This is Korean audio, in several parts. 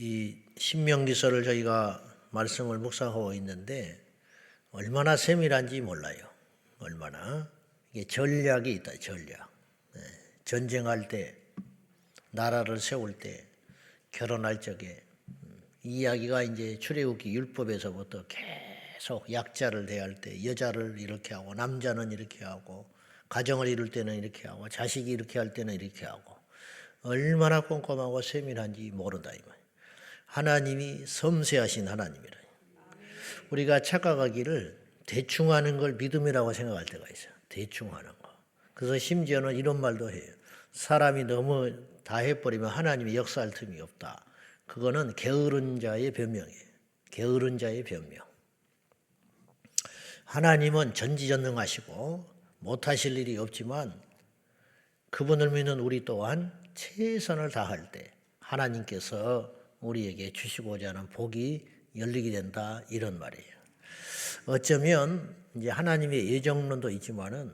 이 신명기서를 저희가 말씀을 묵상하고 있는데 얼마나 세밀한지 몰라요. 얼마나 이게 전략이 있다. 전략. 전쟁할 때, 나라를 세울 때, 결혼할 적에 이 이야기가 이제 출애굽기 율법에서부터 계속 약자를 대할 때 여자를 이렇게 하고 남자는 이렇게 하고 가정을 이룰 때는 이렇게 하고 자식이 이렇게 할 때는 이렇게 하고 얼마나 꼼꼼하고 세밀한지 모른다 이 말이에요. 하나님이 섬세하신 하나님이라. 우리가 착각하기를 대충 하는 걸 믿음이라고 생각할 때가 있어요. 대충 하는 거. 그래서 심지어는 이런 말도 해요. 사람이 너무 다 해버리면 하나님이 역사할 틈이 없다. 그거는 게으른 자의 변명이에요. 게으른 자의 변명. 하나님은 전지전능하시고 못하실 일이 없지만 그분을 믿는 우리 또한 최선을 다할 때 하나님께서 우리에게 주시고자 하는 복이 열리게 된다 이런 말이에요. 어쩌면 이제 하나님의 예정론도 있지만은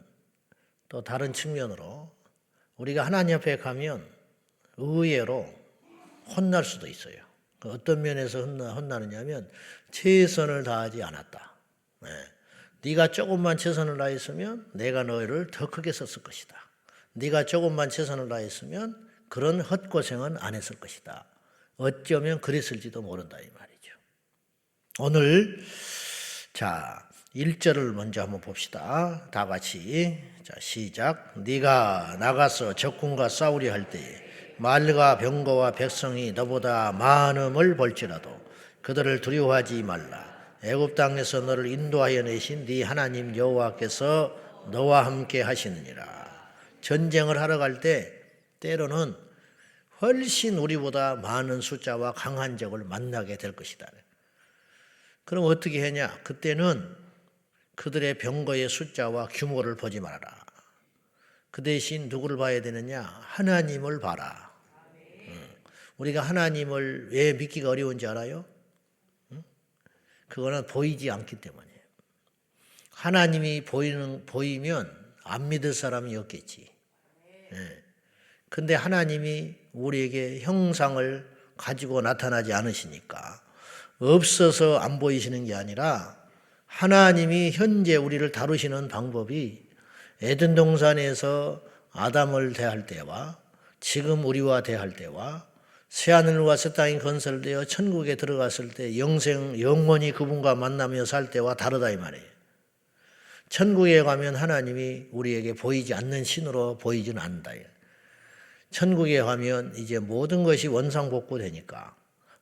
또 다른 측면으로 우리가 하나님 앞에 가면 의외로 혼날 수도 있어요. 어떤 면에서 혼나느냐면 최선을 다하지 않았다. 네가 조금만 최선을 다했으면 내가 너희를 더 크게 썼을 것이다. 네가 조금만 최선을 다했으면 그런 헛고생은 안 했을 것이다. 어쩌면 그랬을지도 모른다 이 말이죠. 오늘 자 1절을 먼저 한번 봅시다. 다 같이 자 시작. 네가 나가서 적군과 싸우려 할 때에 말과 병거와 백성이 너보다 많음을 볼지라도 그들을 두려워하지 말라. 애굽 땅에서 너를 인도하여 내신 네 하나님 여호와께서 너와 함께 하시느니라. 전쟁을 하러 갈 때 때로는 훨씬 우리보다 많은 숫자와 강한 적을 만나게 될 것이다. 그럼 어떻게 하냐? 그때는 그들의 병거의 숫자와 규모를 보지 말아라. 그 대신 누구를 봐야 되느냐? 하나님을 봐라. 우리가 하나님을 왜 믿기가 어려운지 알아요? 그거는 보이지 않기 때문이에요. 하나님이 보이면 안 믿을 사람이 없겠지. 근데 하나님이 우리에게 형상을 가지고 나타나지 않으시니까 없어서 안 보이시는 게 아니라 하나님이 현재 우리를 다루시는 방법이 에덴 동산에서 아담을 대할 때와 지금 우리와 대할 때와 새하늘과 새 땅이 건설되어 천국에 들어갔을 때 영원히 그분과 만나며 살 때와 다르다 이 말이에요. 천국에 가면 하나님이 우리에게 보이지 않는 신으로 보이지는 않는다. 천국에 가면 이제 모든 것이 원상복구되니까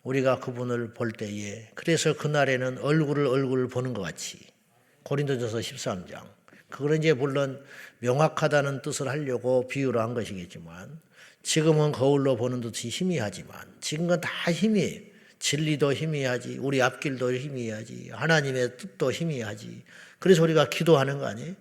우리가 그분을 볼 때에 그래서 그날에는 얼굴을 보는 것 같이 고린도전서 13장 그거는 이제 물론 명확하다는 뜻을 하려고 비유를 한 것이겠지만 지금은 거울로 보는 듯이 희미하지만 지금은 다 희미해요. 진리도 희미하지 우리 앞길도 희미하지 하나님의 뜻도 희미하지. 그래서 우리가 기도하는 거 아니에요?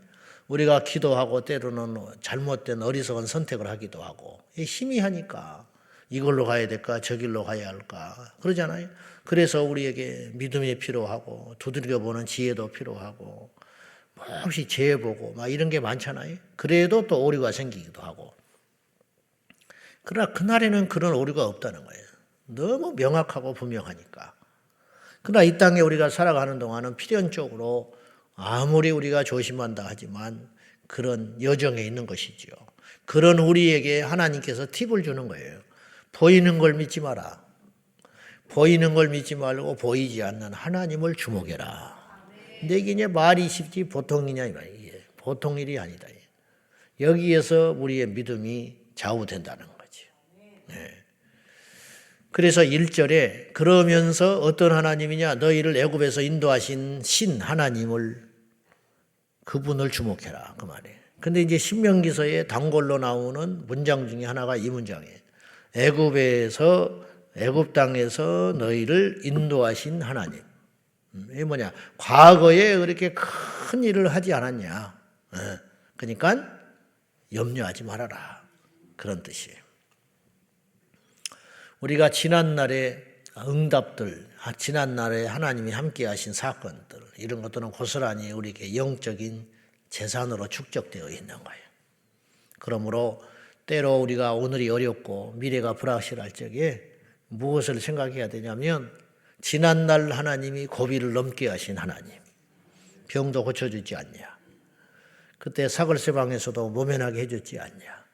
우리가 기도하고 때로는 잘못된 어리석은 선택을 하기도 하고 희미하니까 이걸로 가야 될까 저길로 가야 할까 그러잖아요. 그래서 우리에게 믿음이 필요하고 두들겨보는 지혜도 필요하고 몹시 재보고 막 이런 게 많잖아요. 그래도 또 오류가 생기기도 하고. 그러나 그날에는 그런 오류가 없다는 거예요. 너무 명확하고 분명하니까. 그러나 이 땅에 우리가 살아가는 동안은 필연적으로 아무리 우리가 조심한다 하지만 그런 여정에 있는 것이죠. 그런 우리에게 하나님께서 팁을 주는 거예요. 보이는 걸 믿지 마라. 보이는 걸 믿지 말고 보이지 않는 하나님을 주목해라. 근데 이게 말이 쉽지 보통이냐 이 말이에요. 보통 일이 아니다. 여기에서 우리의 믿음이 좌우된다는 거죠. 그래서 1절에 그러면서 어떤 하나님이냐 너희를 애굽에서 인도하신 신 하나님을 그분을 주목해라 그 말이에요. 근데 이제 신명기서에 단골로 나오는 문장 중에 하나가 이 문장이에요. 애굽 땅에서 너희를 인도하신 하나님. 이게 뭐냐? 과거에 그렇게 큰 일을 하지 않았냐? 그러니까 염려하지 말아라. 그런 뜻이에요. 우리가 지난날의 응답들, 지난날에 하나님이 함께 하신 사건들 이런 것들은 고스란히 우리에게 영적인 재산으로 축적되어 있는 거예요. 그러므로 때로 우리가 오늘이 어렵고 미래가 불확실할 적에 무엇을 생각해야 되냐면 지난날 하나님이 고비를 넘게 하신 하나님, 병도 고쳐주지 않냐, 그때 사글세방에서도 모면하게 해줬지 않냐,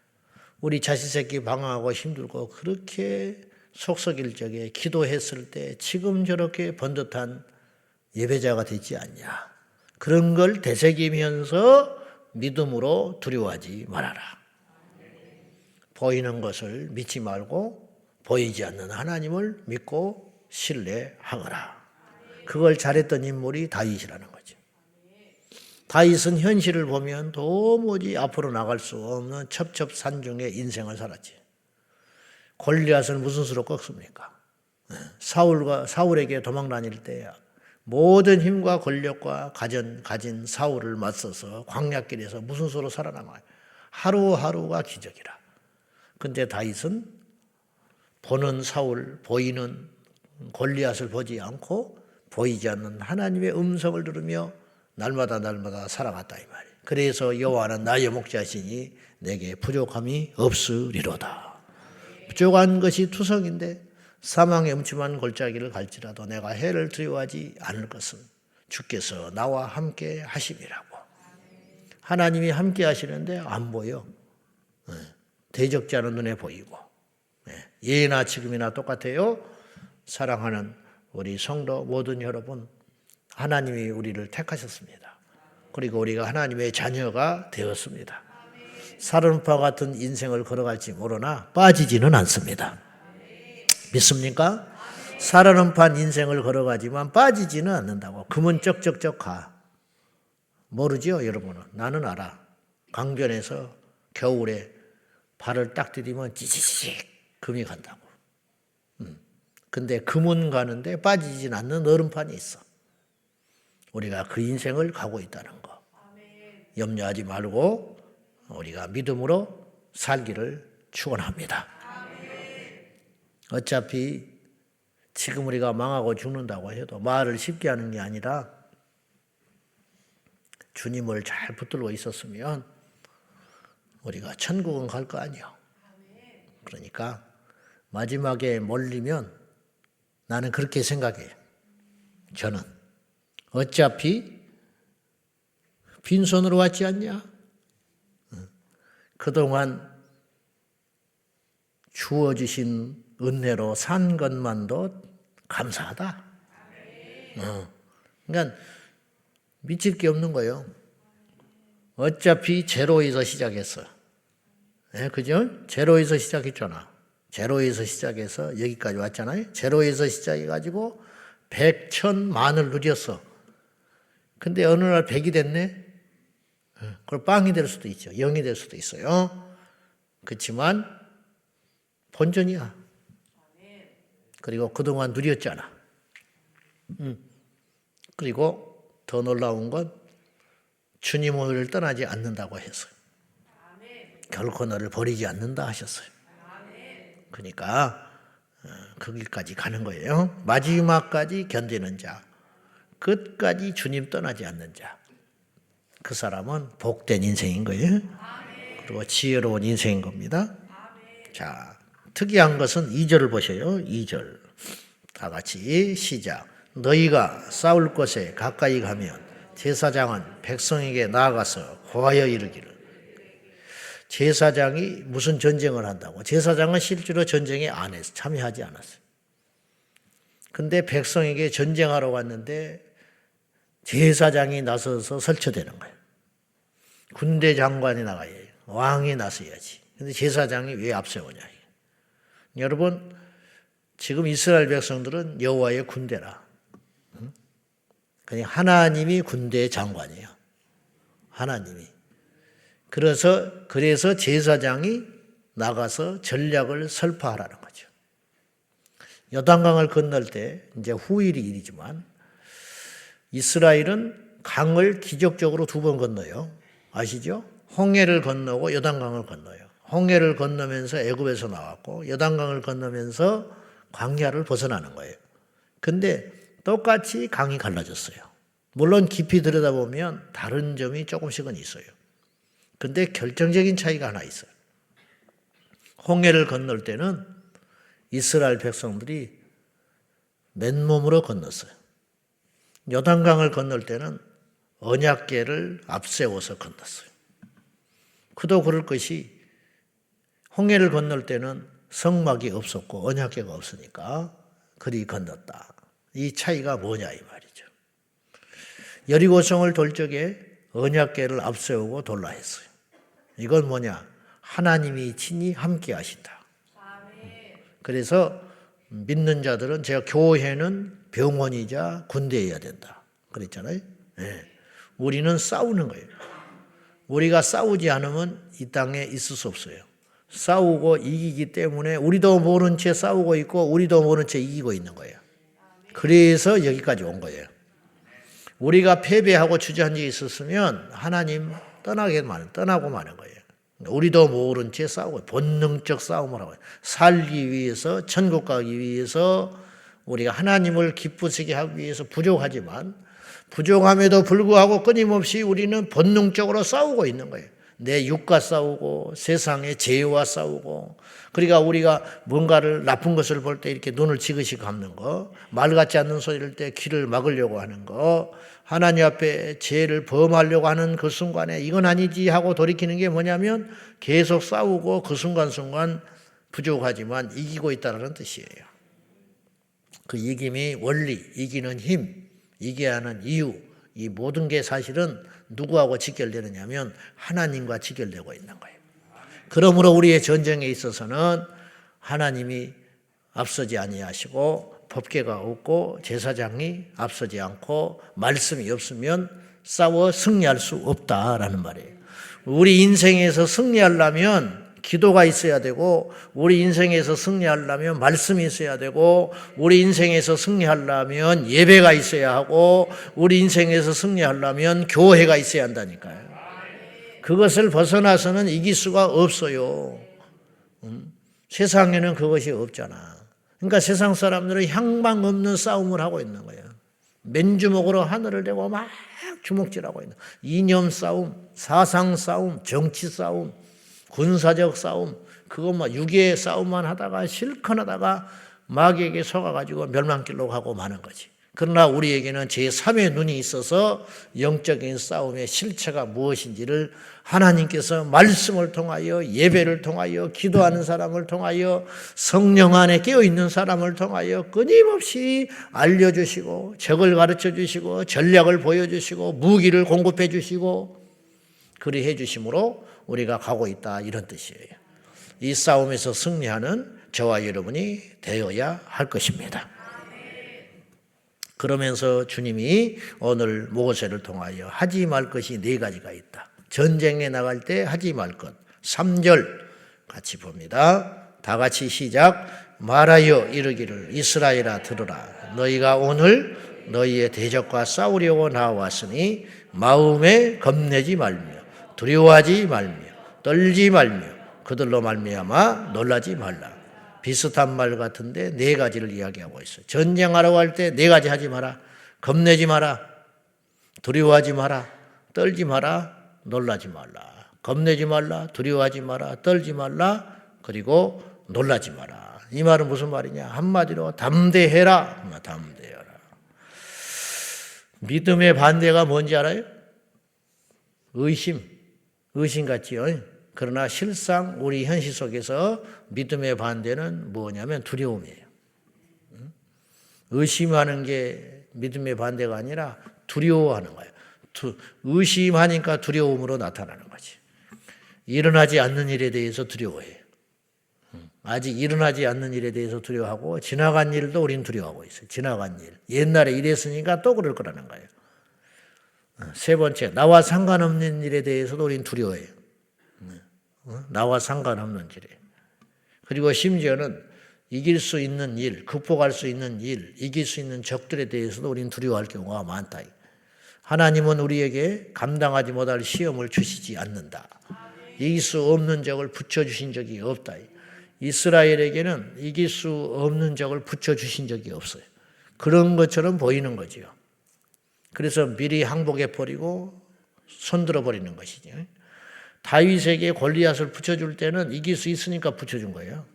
우리 자식 새끼 방황하고 힘들고 그렇게 속썩일 적에 기도했을 때 지금 저렇게 번듯한 예배자가 되지 않냐, 그런 걸 되새기면서 믿음으로 두려워하지 말아라. 보이는 것을 믿지 말고 보이지 않는 하나님을 믿고 신뢰하거라. 그걸 잘했던 인물이 다윗이라는 거죠. 다윗은 현실을 보면 도무지 앞으로 나갈 수 없는 첩첩산중의 인생을 살았지. 골리앗은 무슨 수로 꺾습니까? 사울에게 도망 다닐 때 모든 힘과 권력과 가진 사울을 맞서서 광야길에서 무슨 수로 살아남아요. 하루하루가 기적이라. 근데 다윗은 보는 사울, 보이는 골리앗을 보지 않고 보이지 않는 하나님의 음성을 들으며 날마다 살아갔다 이 말이에요. 그래서 여호와는 나의 목자시니 내게 부족함이 없으리로다. 부족한 것이 투성인데 사망의 음침한 골짜기를 갈지라도 내가 해를 두려워하지 않을 것은 주께서 나와 함께 하심이라고. 하나님이 함께 하시는데 안 보여. 대적자는 눈에 보이고. 예나 지금이나 똑같아요. 사랑하는 우리 성도 모든 여러분, 하나님이 우리를 택하셨습니다. 그리고 우리가 하나님의 자녀가 되었습니다. 사르는파 같은 인생을 걸어갈지 모르나 빠지지는 않습니다. 믿습니까? 사르는파 인생을 걸어가지만 빠지지는 않는다고. 금은 쩍쩍쩍 가. 모르죠, 여러분은? 나는 알아. 강변에서 겨울에 발을 딱 디디면 찌찌찌 금이 간다고. 근데 금은 가는데 빠지진 않는 얼음판이 있어. 우리가 그 인생을 가고 있다는 거. 염려하지 말고 우리가 믿음으로 살기를 축원합니다. 어차피 지금 우리가 망하고 죽는다고 해도 말을 쉽게 하는 게 아니라 주님을 잘 붙들고 있었으면 우리가 천국은 갈 거 아니요. 그러니까 마지막에 몰리면 나는 그렇게 생각해요. 저는 어차피 빈손으로 왔지 않냐? 그동안 주어주신 은혜로 산 것만도 감사하다. 그러니까 미칠 게 없는 거예요. 어차피 제로에서 시작했어. 그죠? 제로에서 시작했잖아. 제로에서 시작해서 여기까지 왔잖아요. 제로에서 시작해가지고 100, 1000, 만을 누렸어. 근데 어느 날 100이 됐네? 그걸 빵이 될 수도 있죠. 0이 될 수도 있어요. 그렇지만 본전이야. 그리고 그동안 누렸잖아. 그리고 더 놀라운 건 주님을 떠나지 않는다고 했어요. 결코 너를 버리지 않는다 하셨어요. 그러니까 그 길까지 가는 거예요. 마지막까지 견디는 자, 끝까지 주님 떠나지 않는 자, 그 사람은 복된 인생인 거예요. 그리고 지혜로운 인생인 겁니다. 자, 특이한 것은 2절을 보셔요. 2절 다 같이 시작. 너희가 싸울 곳에 가까이 가면 제사장은 백성에게 나아가서 고하여 이르기를. 제사장이 무슨 전쟁을 한다고? 제사장은 실제로 전쟁에 안 했어. 참여하지 않았어요. 근데 백성에게 전쟁하러 갔는데 제사장이 나서서 설쳐되는 거예요. 군대 장관이 나가야 해요. 왕이 나서야지. 근데 제사장이 왜 앞세우냐. 여러분, 지금 이스라엘 백성들은 여호와의 군대라. 그냥 하나님이 군대의 장관이에요. 하나님이. 그래서 제사장이 나가서 전략을 설파하라는 거죠. 요단강을 건널 때 이제 후일이 일이지만 이스라엘은 강을 기적적으로 2번 건너요. 아시죠? 홍해를 건너고 요단강을 건너요. 홍해를 건너면서 애굽에서 나왔고 요단강을 건너면서 광야를 벗어나는 거예요. 근데 똑같이 강이 갈라졌어요. 물론 깊이 들여다보면 다른 점이 조금씩은 있어요. 근데 결정적인 차이가 하나 있어요. 홍해를 건널 때는 이스라엘 백성들이 맨몸으로 건넜어요. 요단강을 건널 때는 언약궤를 앞세워서 건넜어요. 그도 그럴 것이 홍해를 건널 때는 성막이 없었고 언약궤가 없으니까 그리 건넜다. 이 차이가 뭐냐 이 말이죠. 여리고성을 돌 적에 언약궤를 앞세우고 돌라 했어요. 이건 뭐냐? 하나님이 친히 함께 하신다. 그래서 믿는 자들은 제가 교회는 병원이자 군대여야 된다. 그랬잖아요. 네. 우리는 싸우는 거예요. 우리가 싸우지 않으면 이 땅에 있을 수 없어요. 싸우고 이기기 때문에 우리도 모른 채 싸우고 있고 우리도 모른 채 이기고 있는 거예요. 그래서 여기까지 온 거예요. 우리가 패배하고 주저한 적이 있었으면 하나님 떠나고 마는 거예요. 우리도 모른 채 싸우고 본능적 싸움을 하고 살기 위해서 천국 가기 위해서 우리가 하나님을 기쁘시게 하기 위해서 부족하지만 부족함에도 불구하고 끊임없이 우리는 본능적으로 싸우고 있는 거예요. 내 육과 싸우고 세상의 죄와 싸우고 그러니까 우리가 뭔가를 나쁜 것을 볼 때 이렇게 눈을 지그시 감는 거, 말 같지 않는 소리를 때 귀를 막으려고 하는 거, 하나님 앞에 죄를 범하려고 하는 그 순간에 이건 아니지 하고 돌이키는 게 뭐냐면 계속 싸우고 그 순간순간 부족하지만 이기고 있다는 뜻이에요. 그 이김이 원리, 이기는 힘, 이겨야 하는 이유, 이 모든 게 사실은 누구하고 직결되느냐 하면 하나님과 직결되고 있는 거예요. 그러므로 우리의 전쟁에 있어서는 하나님이 앞서지 아니하시고 법궤가 없고 제사장이 앞서지 않고 말씀이 없으면 싸워 승리할 수 없다라는 말이에요. 우리 인생에서 승리하려면 기도가 있어야 되고 우리 인생에서 승리하려면 말씀이 있어야 되고 우리 인생에서 승리하려면 예배가 있어야 하고 우리 인생에서 승리하려면 교회가 있어야 한다니까요. 그것을 벗어나서는 이길 수가 없어요. 세상에는 그것이 없잖아. 그러니까 세상 사람들은 향방 없는 싸움을 하고 있는 거예요. 맨주먹으로 하늘을 대고 막 주먹질하고 있는 거예요. 이념 싸움, 사상 싸움, 정치 싸움, 군사적 싸움, 그것만 육의 싸움만 하다가 실컷 하다가 마귀에게 속아가지고 멸망길로 가고 마는 거지. 그러나 우리에게는 제3의 눈이 있어서 영적인 싸움의 실체가 무엇인지를 하나님께서 말씀을 통하여 예배를 통하여 기도하는 사람을 통하여 성령 안에 깨어있는 사람을 통하여 끊임없이 알려주시고 적을 가르쳐 주시고 전략을 보여주시고 무기를 공급해 주시고 그리 해주심으로 우리가 가고 있다 이런 뜻이에요. 이 싸움에서 승리하는 저와 여러분이 되어야 할 것입니다. 그러면서 주님이 오늘 모세를 통하여 하지 말 것이 4가지가 있다. 전쟁에 나갈 때 하지 말 것. 3절 같이 봅니다. 다 같이 시작. 말하여 이르기를 이스라엘아 들으라. 너희가 오늘 너희의 대적과 싸우려고 나왔으니 마음에 겁내지 말며 두려워하지 말며 떨지 말며 그들로 말미암아 놀라지 말라. 비슷한 말 같은데 4가지를 이야기하고 있어요. 전쟁하러 갈 때 4가지 하지 마라. 겁내지 마라. 두려워하지 마라. 떨지 마라. 놀라지 말라. 겁내지 말라. 두려워하지 마라. 떨지 말라. 그리고 놀라지 마라. 이 말은 무슨 말이냐? 한마디로 담대해라. 담대해라. 믿음의 반대가 뭔지 알아요? 의심. 의심 같지요. 그러나 실상 우리 현실 속에서 믿음의 반대는 뭐냐면 두려움이에요. 의심하는 게 믿음의 반대가 아니라 두려워하는 거예요. 의심하니까 두려움으로 나타나는 거지. 일어나지 않는 일에 대해서 두려워해요. 아직 일어나지 않는 일에 대해서 두려워하고 지나간 일도 우리는 두려워하고 있어요. 지나간 일. 옛날에 이랬으니까 또 그럴 거라는 거예요. 3번째, 나와 상관없는 일에 대해서도 우리는 두려워해요. 나와 상관없는 일에. 그리고 심지어는 이길 수 있는 일, 극복할 수 있는 일, 이길 수 있는 적들에 대해서도 우리는 두려워할 경우가 많다. 하나님은 우리에게 감당하지 못할 시험을 주시지 않는다. 이길 수 없는 적을 붙여주신 적이 없다. 이스라엘에게는 이길 수 없는 적을 붙여주신 적이 없어요. 그런 것처럼 보이는 거죠. 그래서 미리 항복해버리고 손들어버리는 것이죠. 다윗에게 골리앗을 붙여줄 때는 이길 수 있으니까 붙여준 거예요.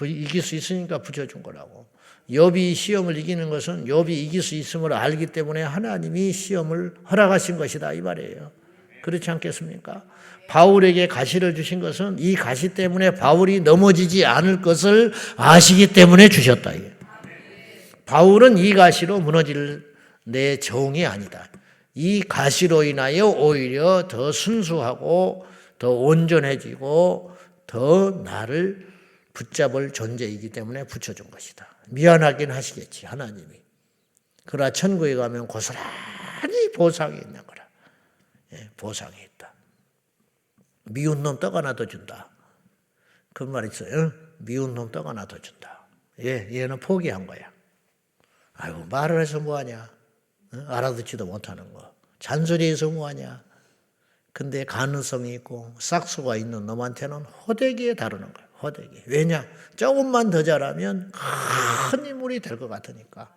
이길 수 있으니까 붙여준 거라고. 욥이 시험을 이기는 것은 욥이 이길 수 있음을 알기 때문에 하나님이 시험을 허락하신 것이다 이 말이에요. 그렇지 않겠습니까? 바울에게 가시를 주신 것은 이 가시 때문에 바울이 넘어지지 않을 것을 아시기 때문에 주셨다. 바울은 이 가시로 무너질 내 종이 아니다. 이 가시로 인하여 오히려 더 순수하고 더 온전해지고 더 나를 붙잡을 존재이기 때문에 붙여준 것이다. 미안하긴 하시겠지 하나님이. 그러나 천국에 가면 고스란히 보상이 있는 거라. 보상이 있다. 미운 놈 떡 하나 더 준다. 그 말 있어요. 미운 놈 떡 하나 더 준다. 얘는 포기한 거야. 아이고 말을 해서 뭐하냐. 알아듣지도 못하는 거. 잔소리해서 뭐하냐. 근데 가능성이 있고 싹수가 있는 놈한테는 호되게 다루는 거야. 호되게. 왜냐? 조금만 더 잘하면 큰 인물이 될 것 같으니까.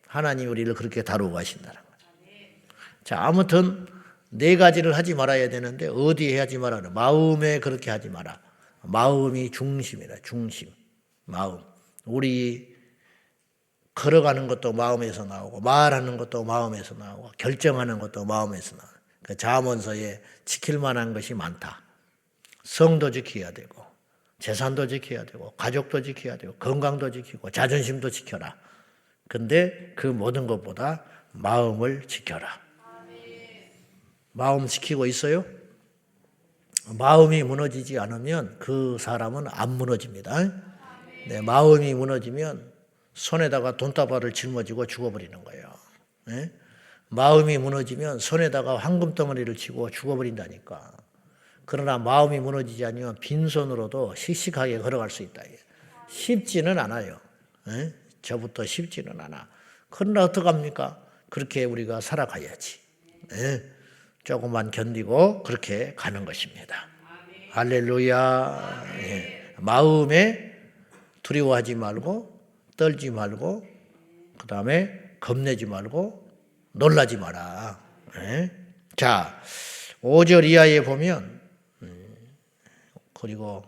하나님 우리를 그렇게 다루고 가신다는 거죠. 자, 아무튼 네 가지를 하지 말아야 되는데 어디에 하지 말아라? 마음에 그렇게 하지 마라. 마음이 중심이다. 중심. 마음. 우리 걸어가는 것도 마음에서 나오고 말하는 것도 마음에서 나오고 결정하는 것도 마음에서 나오고 그 잠언서에 지킬 만한 것이 많다. 성도 지켜야 되고 재산도 지켜야 되고 가족도 지켜야 되고 건강도 지키고 자존심도 지켜라. 근데 그 모든 것보다 마음을 지켜라. 마음 지키고 있어요? 마음이 무너지지 않으면 그 사람은 안 무너집니다. 네, 마음이 무너지면 손에다가 돈다발을 짊어지고 죽어버리는 거예요. 네? 마음이 무너지면 손에다가 황금덩어리를 치고 죽어버린다니까. 그러나 마음이 무너지지 않으면 빈손으로도 씩씩하게 걸어갈 수 있다. 쉽지는 않아요. 네? 저부터 쉽지는 않아. 그러나 어떡합니까? 그렇게 우리가 살아가야지. 네? 조금만 견디고 그렇게 가는 것입니다. 할렐루야. 네. 마음에 두려워하지 말고 떨지 말고 그 다음에 겁내지 말고 놀라지 마라. 네? 자, 5절 이하에 보면 그리고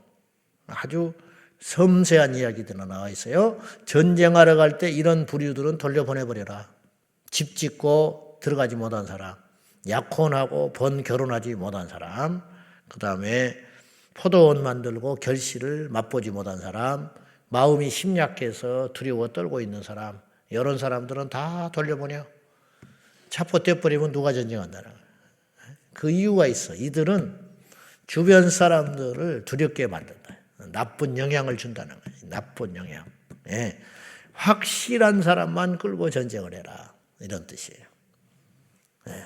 아주 섬세한 이야기들이 나와 있어요. 전쟁하러 갈 때 이런 부류들은 돌려보내버려라. 집 짓고 들어가지 못한 사람, 약혼하고 번 결혼하지 못한 사람, 그 다음에 포도원 만들고 결실을 맛보지 못한 사람, 마음이 심약해서 두려워 떨고 있는 사람, 이런 사람들은 다 돌려보내요. 차포 떼버리면 누가 전쟁한다는 거예요. 그 이유가 있어. 이들은 주변 사람들을 두렵게 만든다. 나쁜 영향을 준다는 거예요. 나쁜 영향. 예. 확실한 사람만 끌고 전쟁을 해라. 이런 뜻이에요. 예.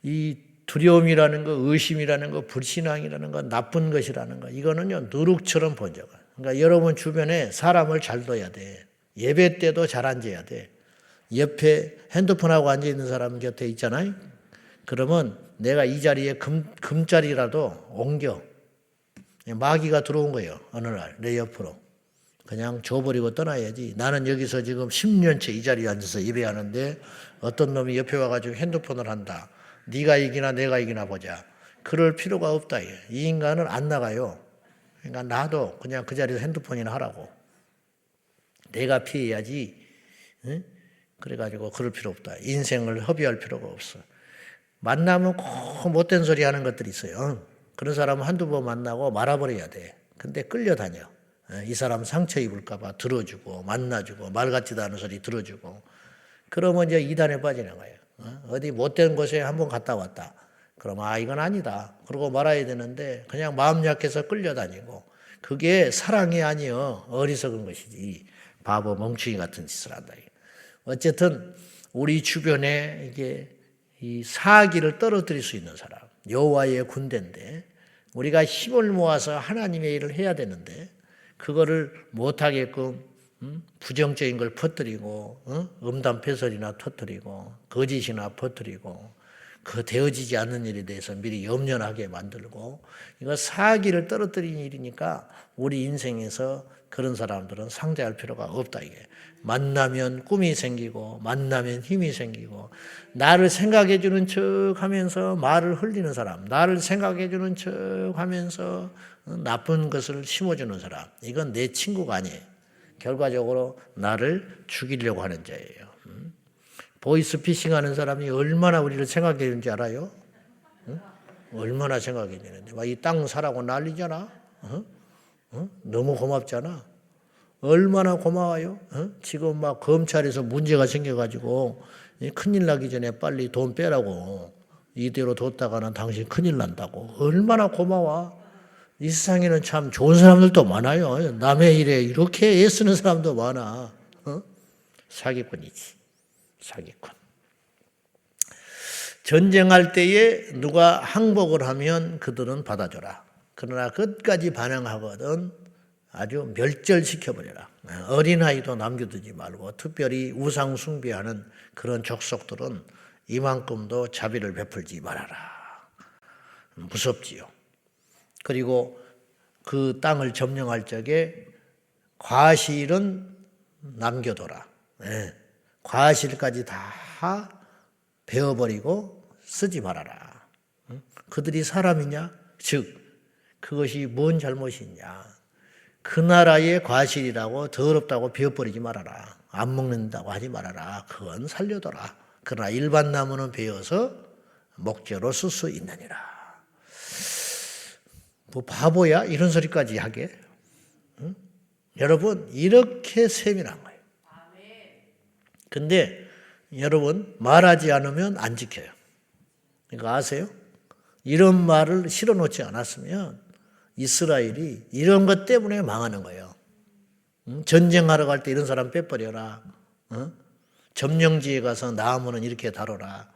이 두려움이라는 거, 의심이라는 거, 불신앙이라는 거, 나쁜 것이라는 거, 이거는요, 누룩처럼 번져가. 그러니까 여러분 주변에 사람을 잘 둬야 돼. 예배 때도 잘 앉아야 돼. 옆에 핸드폰하고 앉아있는 사람 곁에 있잖아요. 그러면 내가 이 자리에 금자리라도 옮겨. 마귀가 들어온 거예요. 어느 날 내 옆으로. 그냥 줘버리고 떠나야지. 나는 여기서 지금 10년째 이 자리에 앉아서 예배하는데 어떤 놈이 옆에 와가지고 핸드폰을 한다. 네가 이기나 내가 이기나 보자. 그럴 필요가 없다. 이 인간은 안 나가요. 그러니까 나도 그냥 그 자리에서 핸드폰이나 하라고. 내가 피해야지. 응? 그래가지고 그럴 필요 없다. 인생을 허비할 필요가 없어. 만나면 꼭 못된 소리 하는 것들이 있어요. 그런 사람은 한두 번 만나고 말아버려야 돼. 근데 끌려다녀. 이 사람 상처 입을까 봐 들어주고 만나주고 말 같지도 않은 소리 들어주고 그러면 이제 이단에 빠지는 거예요. 어디 못된 곳에 한번 갔다 왔다. 그러면 이건 아니다. 그러고 말아야 되는데 그냥 마음 약해서 끌려다니고 그게 사랑이 아니요. 어리석은 것이지. 바보 멍충이 같은 짓을 한다. 어쨌든 우리 주변에 이게 이 사기를 떨어뜨릴 수 있는 사람, 여호와의 군대인데 우리가 힘을 모아서 하나님의 일을 해야 되는데 그거를 못하게끔 부정적인 걸 퍼뜨리고 음담패설이나 터뜨리고 거짓이나 퍼뜨리고 그 되어지지 않는 일에 대해서 미리 염려하게 만들고, 이거 사기를 떨어뜨리는 일이니까 우리 인생에서 그런 사람들은 상대할 필요가 없다. 이게 만나면 꿈이 생기고 만나면 힘이 생기고, 나를 생각해 주는 척 하면서 말을 흘리는 사람, 나를 생각해 주는 척 하면서 나쁜 것을 심어주는 사람, 이건 내 친구가 아니에요. 결과적으로 나를 죽이려고 하는 자예요. 보이스피싱 하는 사람이 얼마나 우리를 생각해 주는지 알아요? 얼마나 생각해 주는데 막 이 땅 사라고 난리잖아. 너무 고맙잖아. 얼마나 고마워요. 지금 막 검찰에서 문제가 생겨가지고 큰일 나기 전에 빨리 돈 빼라고, 이대로 뒀다가는 당신 큰일 난다고. 얼마나 고마워. 이 세상에는 참 좋은 사람들도 많아요. 남의 일에 이렇게 애쓰는 사람도 많아. 사기꾼이지. 사기꾼. 전쟁할 때에 누가 항복을 하면 그들은 받아줘라. 그러나 끝까지 반항하거든 아주 멸절시켜버려라. 어린아이도 남겨두지 말고, 특별히 우상 숭배하는 그런 족속들은 이만큼도 자비를 베풀지 말아라. 무섭지요. 그리고 그 땅을 점령할 적에 과실은 남겨둬라. 과실까지 다 베어버리고 쓰지 말아라. 그들이 사람이냐? 즉 그것이 뭔 잘못이냐? 그 나라의 과실이라고 더럽다고 베어버리지 말아라. 안 먹는다고 하지 말아라. 그건 살려둬라. 그러나 일반 나무는 베어서 목재로 쓸 수 있느니라. 뭐 바보야? 이런 소리까지 하게? 여러분, 이렇게 세밀한 거예요. 근데 여러분, 말하지 않으면 안 지켜요. 이거 아세요? 이런 말을 실어놓지 않았으면 이스라엘이 이런 것 때문에 망하는 거예요. 전쟁하러 갈 때 이런 사람 빼버려라. 점령지에 가서 나무는 이렇게 다뤄라.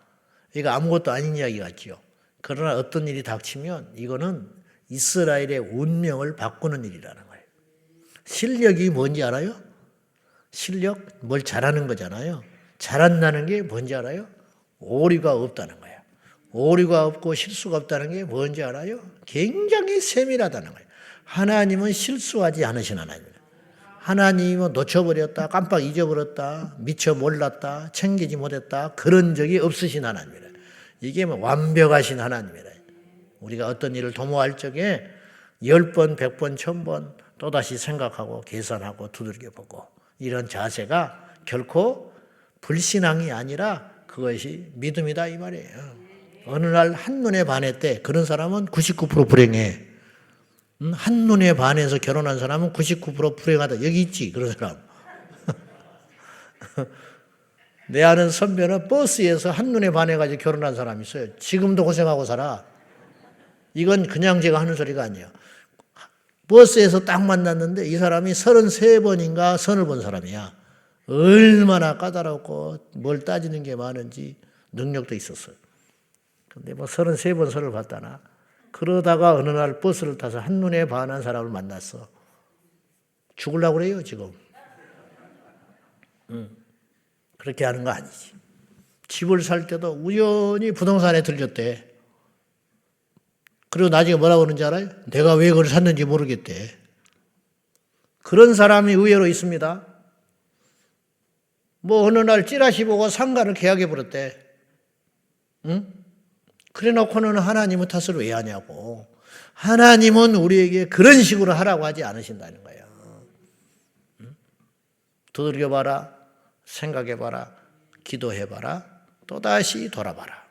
이거 아무것도 아닌 이야기 같죠. 그러나 어떤 일이 닥치면 이거는 이스라엘의 운명을 바꾸는 일이라는 거예요. 실력이 뭔지 알아요? 실력, 뭘 잘하는 거잖아요. 잘한다는 게 뭔지 알아요? 오류가 없다는 거예요. 오류가 없고 실수가 없다는 게 뭔지 알아요? 굉장히 세밀하다는 거예요. 하나님은 실수하지 않으신 하나님이에요. 하나님은 놓쳐버렸다, 깜빡 잊어버렸다, 미처 몰랐다, 챙기지 못했다, 그런 적이 없으신 하나님이에요. 이게 뭐 완벽하신 하나님이에요. 우리가 어떤 일을 도모할 적에 10번, 100번, 1000번 또다시 생각하고 계산하고 두들겨보고, 이런 자세가 결코 불신앙이 아니라 그것이 믿음이다 이 말이에요. 어느 날 한눈에 반했대. 그런 사람은 99% 불행해. 한눈에 반해서 결혼한 사람은 99% 불행하다. 여기 있지 그런 사람. 내 아는 선배는 버스에서 한눈에 반해가지고 결혼한 사람이 있어요. 지금도 고생하고 살아. 이건 그냥 제가 하는 소리가 아니에요. 버스에서 딱 만났는데 이 사람이 33번인가 선을 본 사람이야. 얼마나 까다롭고 뭘 따지는 게 많은지 능력도 있었어요. 근데 뭐 33번 선을 봤다나. 그러다가 어느 날 버스를 타서 한눈에 반한 사람을 만났어. 죽으려고 그래요 지금. 그렇게 하는 거 아니지. 집을 살 때도 우연히 부동산에 들렸대. 그리고 나중에 뭐라고 그러는지 알아요? 내가 왜 그걸 샀는지 모르겠대. 그런 사람이 의외로 있습니다. 뭐 어느 날 찌라시 보고 상가를 계약해 버렸대. 그래 놓고는 하나님의 탓을 왜 하냐고. 하나님은 우리에게 그런 식으로 하라고 하지 않으신다는 거예요. 두들겨봐라, 생각해봐라, 기도해봐라, 또다시 돌아봐라.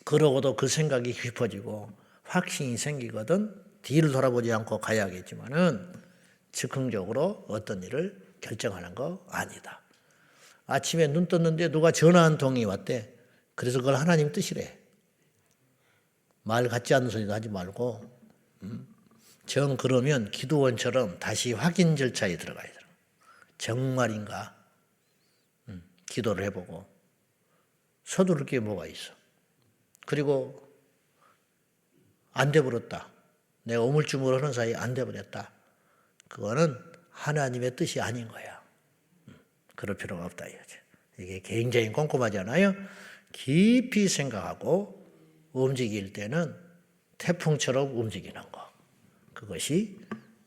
그러고도 그 생각이 깊어지고 확신이 생기거든 뒤를 돌아보지 않고 가야겠지만은 즉흥적으로 어떤 일을 결정하는 거 아니다. 아침에 눈 떴는데 누가 전화 한 통이 왔대. 그래서 그걸 하나님 뜻이래. 말 같지 않은 소리도 하지 말고 정 그러면 기도원처럼 다시 확인 절차에 들어가야 돼. 정말인가? 기도를 해보고 서두를 게 뭐가 있어. 그리고 안 돼버렸다. 내가 우물쭈물 하는 사이에 안 돼버렸다. 그거는 하나님의 뜻이 아닌 거야. 그럴 필요가 없다 이거지. 이게 굉장히 꼼꼼하잖아요. 깊이 생각하고 움직일 때는 태풍처럼 움직이는 거. 그것이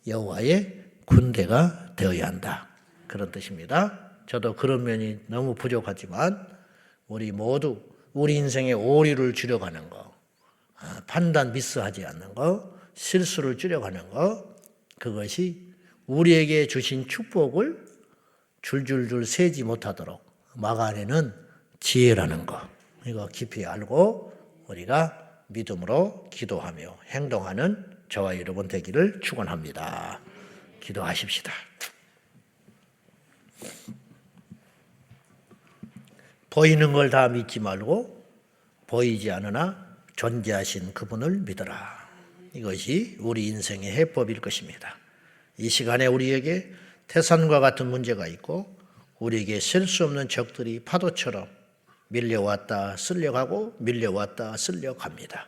여호와의 군대가 되어야 한다. 그런 뜻입니다. 저도 그런 면이 너무 부족하지만 우리 모두 우리 인생의 오류를 줄여가는 거, 판단 미스하지 않는 거, 실수를 줄여가는 거, 그것이 우리에게 주신 축복을 줄줄줄 세지 못하도록 막아내는 지혜라는 거, 이거 깊이 알고 우리가 믿음으로 기도하며 행동하는 저와 여러분 되기를 축원합니다. 기도하십시다. 보이는 걸 다 믿지 말고 보이지 않으나 존재하신 그분을 믿어라. 이것이 우리 인생의 해법일 것입니다. 이 시간에 우리에게 태산과 같은 문제가 있고 우리에게 셀 수 없는 적들이 파도처럼 밀려왔다 쓸려가고 밀려왔다 쓸려갑니다.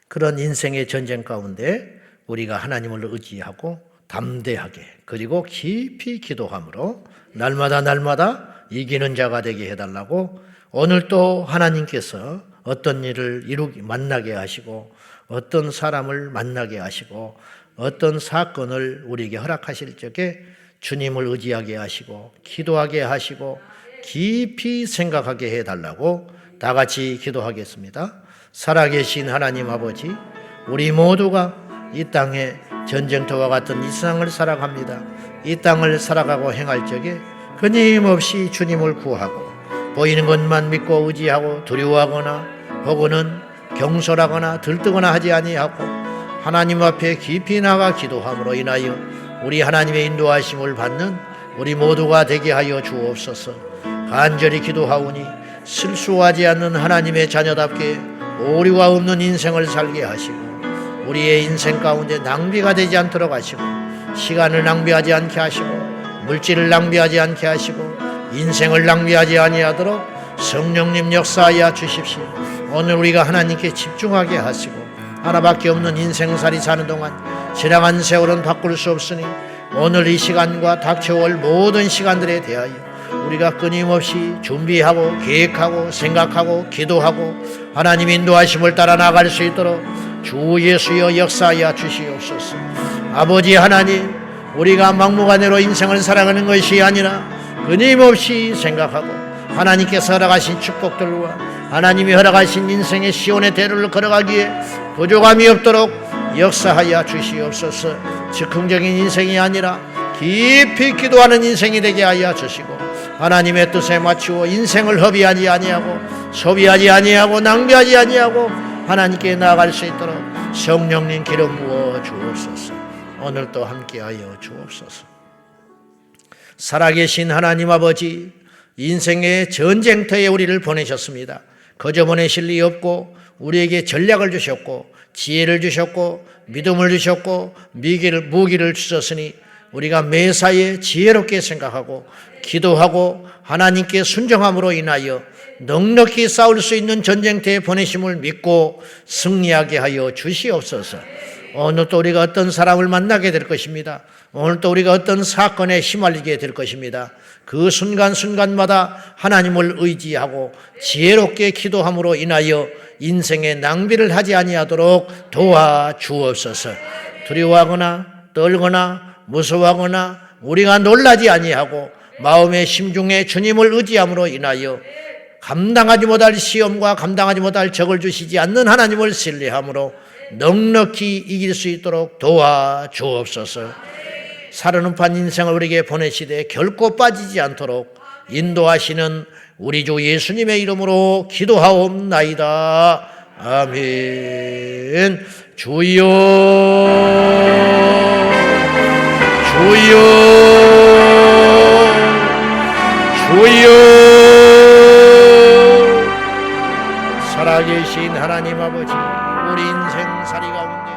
그런 인생의 전쟁 가운데 우리가 하나님을 의지하고 담대하게 그리고 깊이 기도함으로 날마다 이기는 자가 되게 해달라고 오늘 또 하나님께서 어떤 일을 만나게 하시고 어떤 사람을 만나게 하시고 어떤 사건을 우리에게 허락하실 적에 주님을 의지하게 하시고 기도하게 하시고 깊이 생각하게 해달라고 다 같이 기도하겠습니다. 살아계신 하나님 아버지, 우리 모두가 이 땅에 전쟁터와 같은 이 세상을 살아갑니다. 이 땅을 살아가고 행할 적에 끊임없이 주님을 구하고 보이는 것만 믿고 의지하고 두려워하거나 혹은 경솔하거나 들뜨거나 하지 아니하고 하나님 앞에 깊이 나가 기도함으로 인하여 우리 하나님의 인도하심을 받는 우리 모두가 되게 하여 주옵소서. 간절히 기도하오니 실수하지 않는 하나님의 자녀답게 오류가 없는 인생을 살게 하시고 우리의 인생 가운데 낭비가 되지 않도록 하시고 시간을 낭비하지 않게 하시고 물질을 낭비하지 않게 하시고 인생을 낭비하지 아니하도록 성령님 역사하여 주십시오. 오늘 우리가 하나님께 집중하게 하시고 하나밖에 없는 인생살이 사는 동안 지나간 세월은 바꿀 수 없으니 오늘 이 시간과 닥쳐올 모든 시간들에 대하여 우리가 끊임없이 준비하고 계획하고 생각하고 기도하고 하나님 인도하심을 따라 나갈 수 있도록 주 예수여 역사하여 주시옵소서. 아버지 하나님, 우리가 막무가내로 인생을 살아가는 것이 아니라 끊임없이 생각하고 하나님께서 허락하신 축복들과 하나님이 허락하신 인생의 시온의 대로를 걸어가기에 부족함이 없도록 역사하여 주시옵소서. 즉흥적인 인생이 아니라 깊이 기도하는 인생이 되게 하여 주시고 하나님의 뜻에 맞추어 인생을 허비하지 아니하고 소비하지 아니하고 낭비하지 아니하고 하나님께 나아갈 수 있도록 성령님 기름 부어 주옵소서. 오늘도 함께하여 주옵소서. 살아계신 하나님 아버지, 인생의 전쟁터에 우리를 보내셨습니다. 거저 보내실 리 없고 우리에게 전략을 주셨고 지혜를 주셨고 믿음을 주셨고 무기를 주셨으니 우리가 매사에 지혜롭게 생각하고 기도하고 하나님께 순종함으로 인하여 넉넉히 싸울 수 있는 전쟁터에 보내심을 믿고 승리하게 하여 주시옵소서. 오늘 또 우리가 어떤 사람을 만나게 될 것입니다. 오늘 또 우리가 어떤 사건에 휘말리게 될 것입니다. 그 순간순간마다 하나님을 의지하고 지혜롭게 기도함으로 인하여 인생의 낭비를 하지 아니하도록 도와주옵소서. 두려워하거나 떨거나 무서워하거나 우리가 놀라지 아니하고 마음의 심중에 주님을 의지함으로 인하여 감당하지 못할 시험과 감당하지 못할 적을 주시지 않는 하나님을 신뢰함으로 넉넉히 이길 수 있도록 도와주옵소서. 살아는판 인생을 우리에게 보내시되 결코 빠지지 않도록 인도하시는 우리 주 예수님의 이름으로 기도하옵나이다. 아멘. 주여 주여 주여. 살아계신 하나님 아버지, 우리 인생 살이 가운데